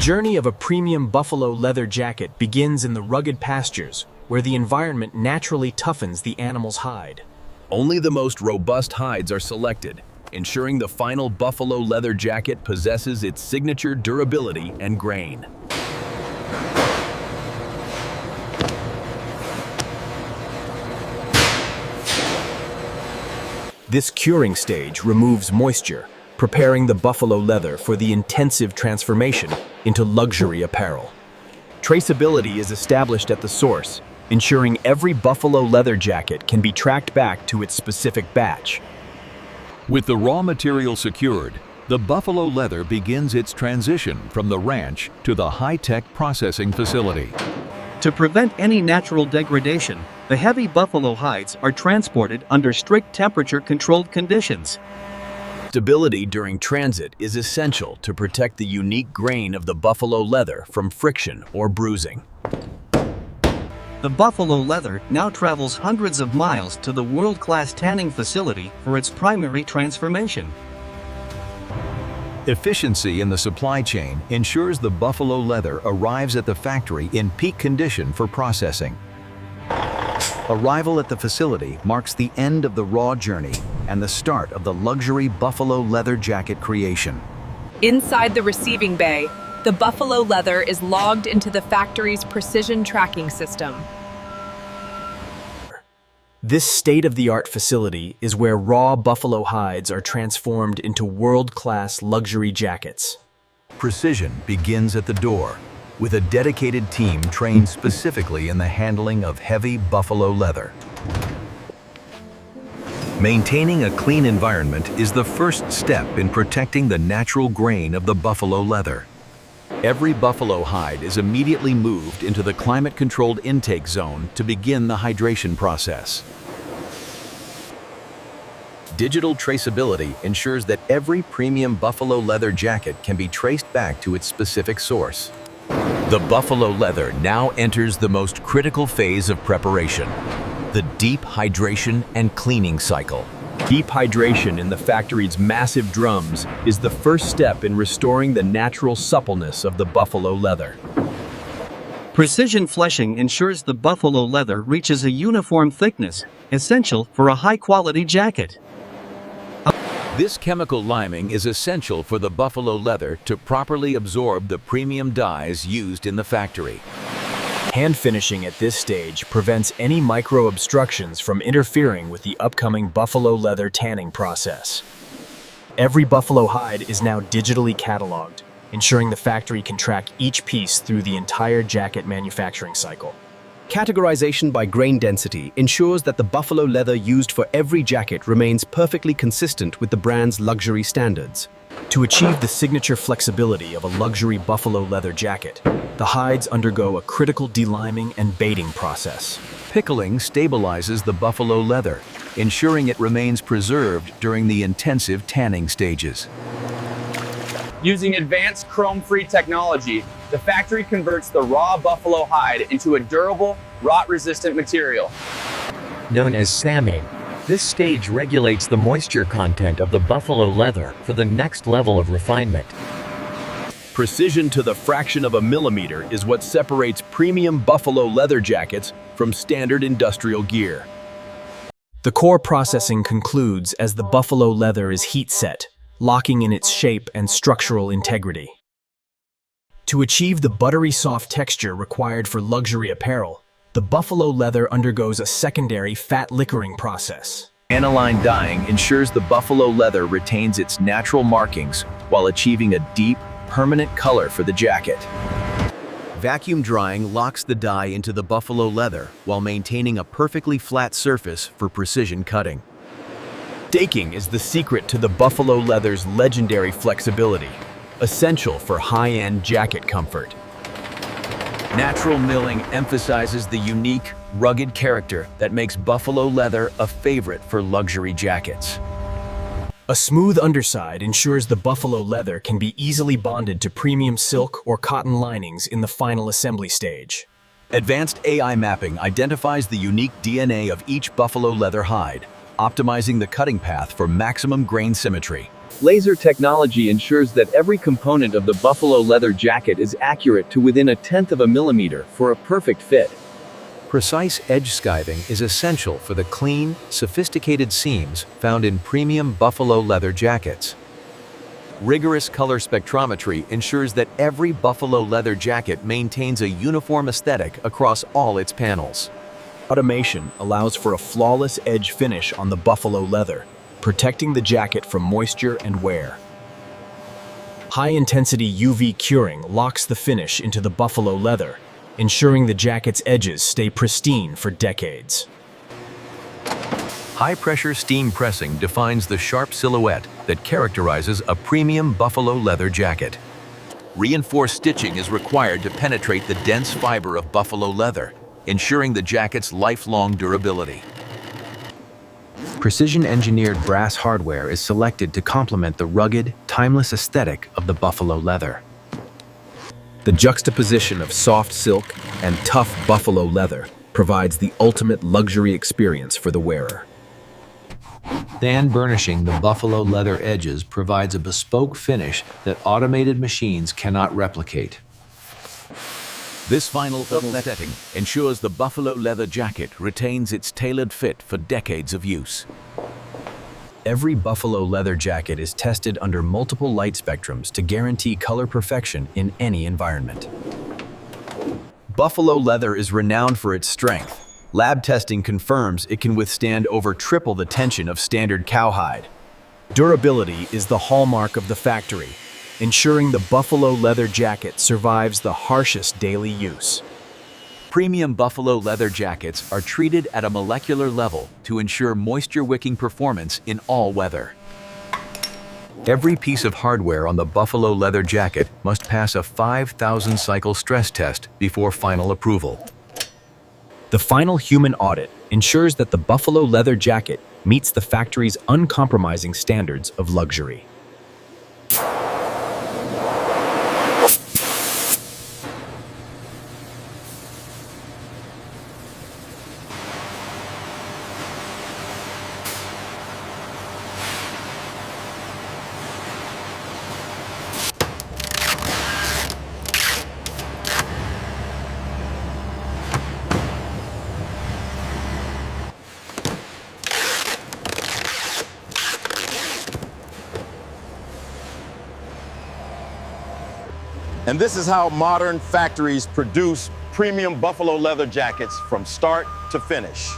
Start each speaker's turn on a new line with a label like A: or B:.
A: journey of a premium buffalo leather jacket begins in the rugged pastures, where the environment naturally toughens the animal's hide.
B: Only the most robust hides are selected, ensuring the final buffalo leather jacket possesses its signature durability and grain.
A: This curing stage removes moisture, preparing the buffalo leather for the intensive transformation into luxury apparel. Traceability is established at the source, ensuring every buffalo leather jacket can be tracked back to its specific batch.
C: With the raw material secured, the buffalo leather begins its transition from the ranch to the high-tech processing facility.
D: To prevent any natural degradation, the heavy buffalo hides are transported under strict temperature-controlled conditions.
B: Stability during transit is essential to protect the unique grain of the buffalo leather from friction or bruising.
D: The buffalo leather now travels hundreds of miles to the world-class tanning facility for its primary transformation.
C: Efficiency in the supply chain ensures the buffalo leather arrives at the factory in peak condition for processing. Arrival at the facility marks the end of the raw journey and the start of the luxury buffalo leather jacket creation.
E: Inside the receiving bay, the buffalo leather is logged into the factory's precision tracking system.
A: This state-of-the-art facility is where raw buffalo hides are transformed into world-class luxury jackets.
C: Precision begins at the door, with a dedicated team trained specifically in the handling of heavy buffalo leather. Maintaining a clean environment is the first step in protecting the natural grain of the buffalo leather. Every buffalo hide is immediately moved into the climate-controlled intake zone to begin the hydration process.
B: Digital traceability ensures that every premium buffalo leather jacket can be traced back to its specific source. The buffalo leather now enters the most critical phase of preparation, the deep hydration and cleaning cycle. Deep hydration in the factory's massive drums is the first step in restoring the natural suppleness of the buffalo leather.
D: Precision fleshing ensures the buffalo leather reaches a uniform thickness, essential for a high-quality jacket.
C: This chemical liming is essential for the buffalo leather to properly absorb the premium dyes used in the factory.
A: Hand finishing at this stage prevents any micro-obstructions from interfering with the upcoming buffalo leather tanning process. Every buffalo hide is now digitally cataloged, ensuring the factory can track each piece through the entire jacket manufacturing cycle. Categorization by grain density ensures that the buffalo leather used for every jacket remains perfectly consistent with the brand's luxury standards. To achieve the signature flexibility of a luxury buffalo leather jacket, the hides undergo a critical deliming and baiting process.
C: Pickling stabilizes the buffalo leather, ensuring it remains preserved during the intensive tanning stages.
F: Using advanced chrome-free technology, the factory converts the raw buffalo hide into a durable, rot-resistant material.
G: Known as samming, this stage regulates the moisture content of the buffalo leather for the next level of refinement.
B: Precision to the fraction of a millimeter is what separates premium buffalo leather jackets from standard industrial gear.
A: The core processing concludes as the buffalo leather is heat set, locking in its shape and structural integrity. To achieve the buttery soft texture required for luxury apparel, the buffalo leather undergoes a secondary fat liquoring process.
B: Aniline dyeing ensures the buffalo leather retains its natural markings while achieving a deep, permanent color for the jacket. Vacuum drying locks the dye into the buffalo leather while maintaining a perfectly flat surface for precision cutting. Staking is the secret to the buffalo leather's legendary flexibility, essential for high-end jacket comfort. Natural milling emphasizes the unique, rugged character that makes buffalo leather a favorite for luxury jackets.
A: A smooth underside ensures the buffalo leather can be easily bonded to premium silk or cotton linings in the final assembly stage.
B: Advanced AI mapping identifies the unique DNA of each buffalo leather hide, optimizing the cutting path for maximum grain symmetry. Laser technology ensures that every component of the buffalo leather jacket is accurate to within 1/10 of a millimeter for a perfect fit.
C: Precise edge skiving is essential for the clean, sophisticated seams found in premium buffalo leather jackets. Rigorous color spectrometry ensures that every buffalo leather jacket maintains a uniform aesthetic across all its panels.
A: Automation allows for a flawless edge finish on the buffalo leather, protecting the jacket from moisture and wear. High-intensity UV curing locks the finish into the buffalo leather, ensuring the jacket's edges stay pristine for decades.
C: High-pressure steam pressing defines the sharp silhouette that characterizes a premium buffalo leather jacket. Reinforced stitching is required to penetrate the dense fiber of buffalo leather, ensuring the jacket's lifelong durability. Precision-engineered brass hardware is selected to complement the rugged, timeless aesthetic of the buffalo leather.
A: The juxtaposition of soft silk and tough buffalo leather provides the ultimate luxury experience for the wearer.
C: Sand burnishing the buffalo leather edges provides a bespoke finish that automated machines cannot replicate.
B: This final setting ensures the buffalo leather jacket retains its tailored fit for decades of use.
A: Every buffalo leather jacket is tested under multiple light spectrums to guarantee color perfection in any environment.
B: Buffalo leather is renowned for its strength. Lab testing confirms it can withstand over triple the tension of standard cowhide.
A: Durability is the hallmark of the factory, ensuring the buffalo leather jacket survives the harshest daily use.
B: Premium buffalo leather jackets are treated at a molecular level to ensure moisture-wicking performance in all weather.
C: Every piece of hardware on the buffalo leather jacket must pass a 5,000 cycle stress test before final approval.
A: The final human audit ensures that the buffalo leather jacket meets the factory's uncompromising standards of luxury.
H: And this is how modern factories produce premium buffalo leather jackets from start to finish.